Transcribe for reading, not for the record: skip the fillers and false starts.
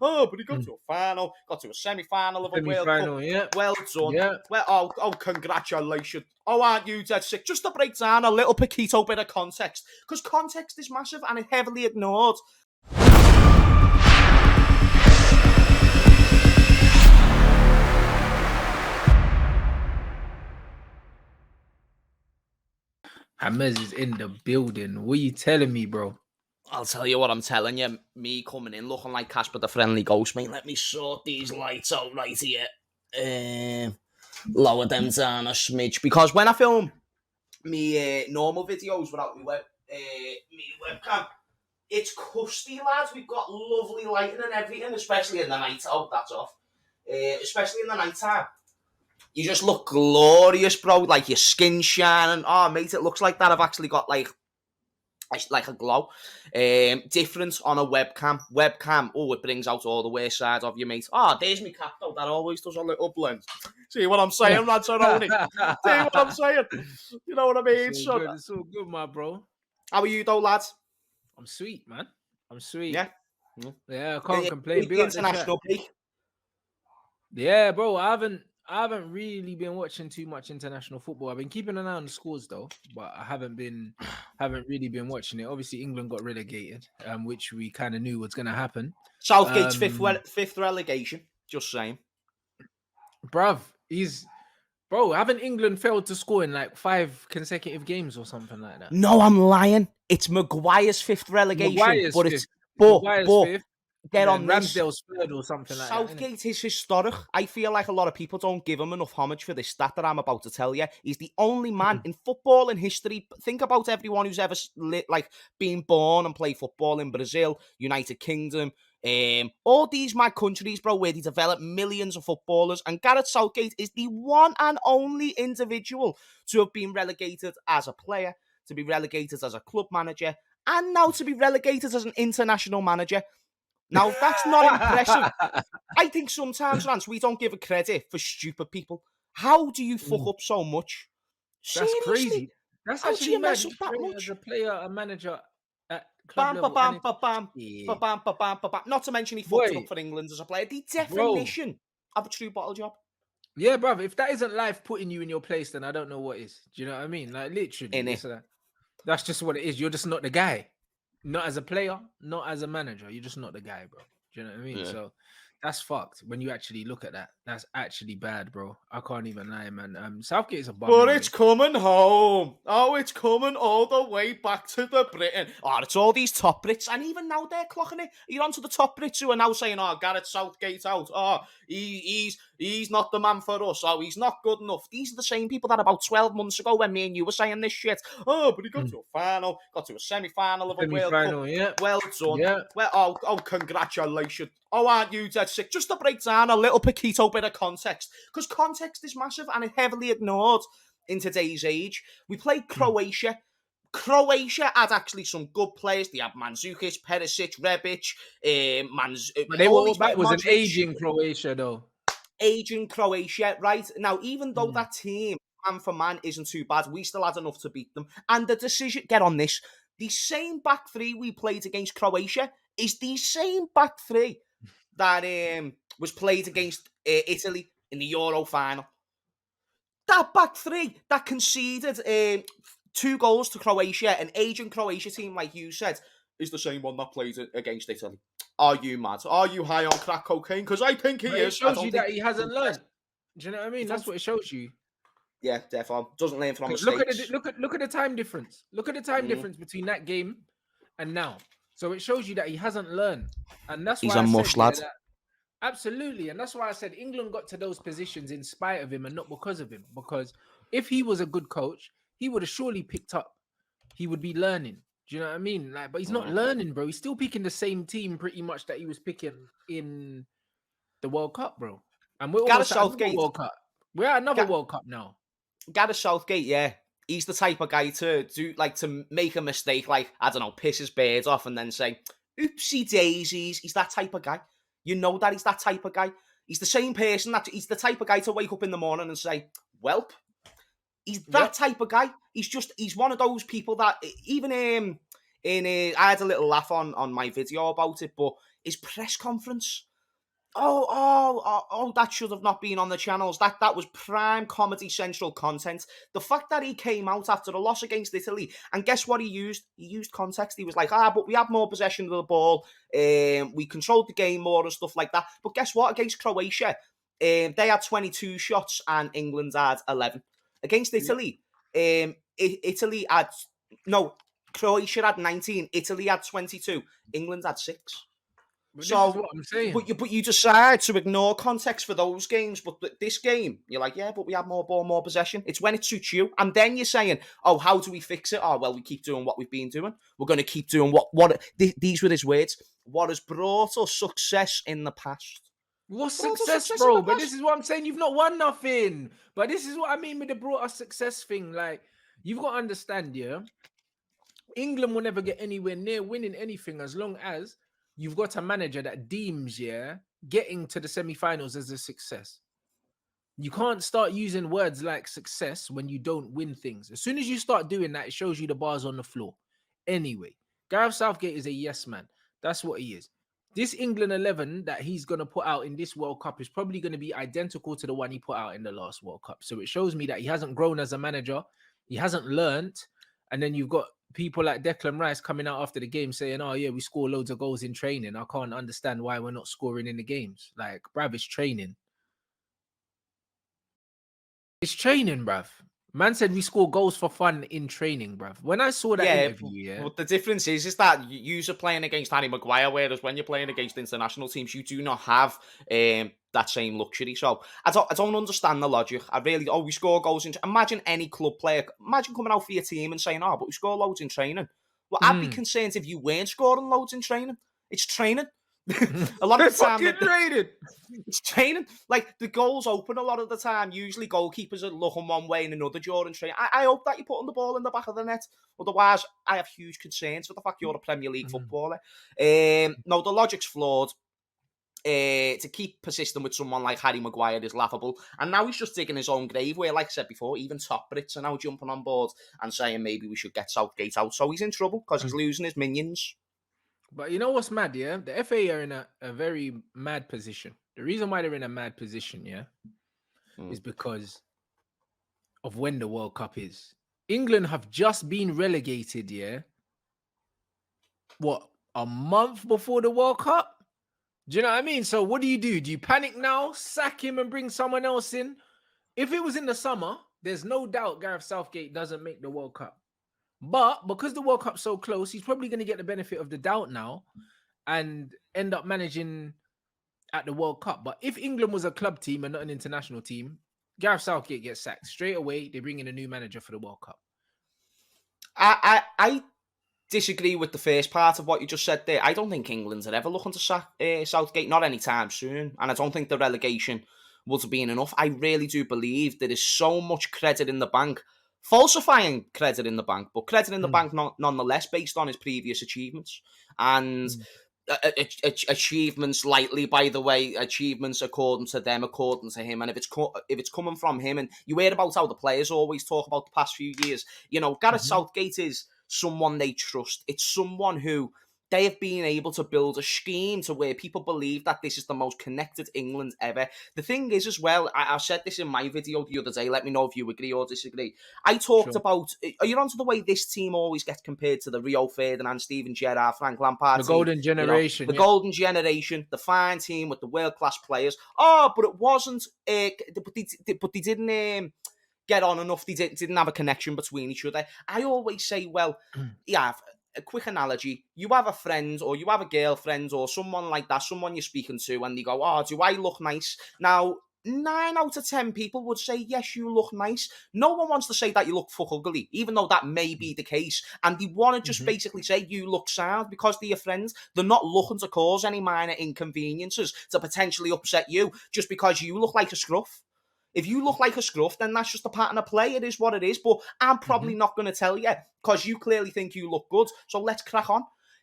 oh, but he got to a final, got to a semi-final of a World Cup. Yeah. Well done. Yeah. Well, oh, congratulations. Oh, aren't you dead sick? Just to break down a little Paquito bit of context, because context is massive and it's heavily ignored. Hammers is in the building. What are you telling me, bro? I'll tell you what I'm telling you. Me coming in looking like Casper the Friendly Ghost, mate. Let me sort these lights out right here. Lower them down a smidge. Because when I film me normal videos without me webcam, it's custy, lads. We've got lovely lighting and everything, especially in the night. Oh, that's off. Especially in the night time. You just look glorious, bro. Like your skin shining. Oh, mate, it looks like that. I've actually got like a glow. Different on a webcam. Oh, it brings out all the worst sides of you, mate. Oh, there's me cap, though. That always does a little blend. See what I'm saying, Ranzaroni? See what I'm saying? You know what I mean? It's all good, my bro. How are you, though, lads? I'm sweet, man. I'm sweet. Yeah, I can't complain. Big international break. Yeah, bro. I haven't really been watching too much international football. I've been keeping an eye on the scores though, but I haven't really been watching it. Obviously, England got relegated, which we kind of knew was going to happen. Southgate's fifth relegation. Just saying, bruv. Haven't England failed to score in like 5 consecutive games or something like that? No, I'm lying. It's Maguire's fifth relegation, fifth. Get on Ramsdale's third or something like that. Southgate is historic. I feel like a lot of people don't give him enough homage for this stat that I'm about to tell you. He's the only man in football in history. Think about everyone who's ever been born and played football in Brazil, United Kingdom, all these mad countries, bro, where they develop millions of footballers. And Gareth Southgate is the one and only individual to have been relegated as a player, to be relegated as a club manager, and now to be relegated as an international manager. Now, that's not impressive. I think sometimes, Rants, we don't give a credit for stupid people. How do you fuck up so much? That's crazy. That's actually mad. That much? As a player, a manager at club level. Not to mention he fucked it up for England as a player. The definition of a true bottle job. Yeah, bruv. If that isn't life putting you in your place, then I don't know what is. Do you know what I mean? Like, literally. That's just what it is. You're just not the guy. Not as a player, not as a manager. You're just not the guy, bro. Do you know what I mean? Yeah. So that's fucked. When you actually look at that, that's actually bad, bro. I can't even lie, man. Southgate is a bum. But it's coming home. Oh, it's coming all the way back to the Britain. Oh, it's all these top Brits. And even now they're clocking it. You're onto the top Brits who are now saying, oh, Gareth Southgate out. Oh, he's not the man for us. Oh, he's not good enough. These are the same people that about 12 months ago when me and you were saying this shit. Oh, but he got to a final, got to a semi-final of a World Cup. Yeah. Well done. Yeah. Well, oh, congratulations. Oh, aren't you dead sick? Just to break down a little Paquito bit of context, because context is massive and it's heavily ignored in today's age. We played Croatia. Croatia had actually some good players. They had Mandzukic, Perisic, Rebic, But they were back was an aging Croatia, though. Aging Croatia, right? Now, even though that team, man for man, isn't too bad, we still had enough to beat them. And the decision, get on this, the same back three we played against Croatia is the same back three that was played against Italy in the Euro final. That back three that conceded 2 goals to Croatia, an aging Croatia team, like you said, is the same one that played against Italy. Are you mad? Are you high on crack cocaine? Because I think he is. It shows you that he hasn't learned. Do you know what I mean? That's what it shows you. Yeah, definitely. Doesn't learn from mistakes. Look at the time difference. Look at the time difference between that game and now. So it shows you that he hasn't learned. And that's why he's a mush lad. Absolutely. And that's why I said England got to those positions in spite of him and not because of him. Because if he was a good coach, he would have surely picked up. He would be learning. Do you know what I mean? Like, but he's not learning, bro. He's still picking the same team pretty much that he was picking in the World Cup, bro. And we're almost at another World Cup. We're at another World Cup now. Gareth Southgate, yeah. He's the type of guy to make a mistake, like, I don't know, piss his birds off and then say, oopsie daisies. He's that type of guy. You know that he's that type of guy. He's the same person he's the type of guy to wake up in the morning and say, welp. He's that type of guy. He's one of those people that even I had a little laugh on my video about it, but his press conference. Oh, that should have not been on the channels. That was prime Comedy Central content. The fact that he came out after a loss against Italy, and guess what he used? He used context. He was like, but we had more possession of the ball. We controlled the game more and stuff like that. But guess what? Against Croatia, they had 22 shots and England had 11. Against Italy, Italy had... No, Croatia had 19. Italy had 22. England had 6. But So, this is what I'm saying. But you decide to ignore context for those games. But this game, you're like, yeah, but we have more ball, more possession. It's when it suits you. And then you're saying, oh, how do we fix it? Oh, well, we keep doing what we've been doing. We're going to keep doing these were his words, what has brought us success in the past. What success, bro? But this is what I'm saying. You've not won nothing. But this is what I mean with the brought us success thing. Like, you've got to understand, yeah, England will never get anywhere near winning anything as long as you've got a manager that deems, getting to the semi-finals as a success. You can't start using words like success when you don't win things. As soon as you start doing that, it shows you the bars on the floor. Anyway, Gareth Southgate is a yes man. That's what he is. This England 11 that he's going to put out in this World Cup is probably going to be identical to the one he put out in the last World Cup. So it shows me that he hasn't grown as a manager. He hasn't learnt. And then you've got people like Declan Rice coming out after the game saying, oh, yeah, we score loads of goals in training. I can't understand why we're not scoring in the games. Like, bruv, it's training. It's training, bruv. Man said we score goals for fun in training, bruv. When I saw that interview, But the difference is that you are playing against Harry Maguire, whereas when you're playing against international teams, you do not have that same luxury. So I don't understand the logic. We score goals in... Imagine any club player, imagine coming out for your team and saying, but we score loads in training. Well, I'd be concerned if you weren't scoring loads in training. It's training. A lot of the time, it's training. Like, the goals open a lot of the time. Usually goalkeepers are looking one way and another during training. I hope that you're putting the ball in the back of the net. Otherwise, I have huge concerns for the fact you're a Premier League footballer. No, the logic's flawed. To keep persisting with someone like Harry Maguire is laughable. And now he's just digging his own grave where, like I said before, even top Brits are now jumping on board and saying maybe we should get Southgate out. So he's in trouble because he's losing his minions. But you know what's mad, yeah? The FA are in a very mad position. The reason why they're in a mad position, is because of when the World Cup is. England have just been relegated, a month before the World Cup? Do you know what I mean? So what do? Do you panic now, sack him and bring someone else in? If it was in the summer, there's no doubt Gareth Southgate doesn't make the World Cup. But because the World Cup's so close, he's probably going to get the benefit of the doubt now and end up managing at the World Cup. But if England was a club team and not an international team, Gareth Southgate gets sacked. Straight away, they bring in a new manager for the World Cup. I disagree with the first part of what you just said there. I don't think England's ever looking to sack Southgate, not anytime soon. And I don't think the relegation would have been enough. I really do believe there is so much credit in the bank. Falsifying credit in the bank, but credit in the bank nonetheless based on his previous achievements. And achievements lightly, by the way, achievements according to them, according to him. And if it's coming from him, and you hear about how the players always talk about the past few years, Gareth Southgate is someone they trust. It's someone who they have been able to build a scheme to where people believe that this is the most connected England ever. The thing is as well, I said this in my video the other day, let me know if you agree or disagree. I talked about, are you onto the way this team always gets compared to the Rio Ferdinand, Steven Gerrard, Frank Lampard The golden generation. The golden generation, the fine team with the world-class players. Oh, but it wasn't, but they didn't... get on enough. They didn't have a connection between each other. I always say, well, a quick analogy. You have a friend or you have a girlfriend or someone like that, someone you're speaking to, and they go, do I look nice? Now, 9 out of 10 people would say, yes, you look nice. No one wants to say that you look fuck ugly, even though that may be the case. And they want to just basically say you look sound because they're your friends. They're not looking to cause any minor inconveniences to potentially upset you just because you look like a scruff. If you look like a scruff, then that's just a pattern of play. It is what it is. But I'm probably not going to tell you because you clearly think you look good. So let's crack on.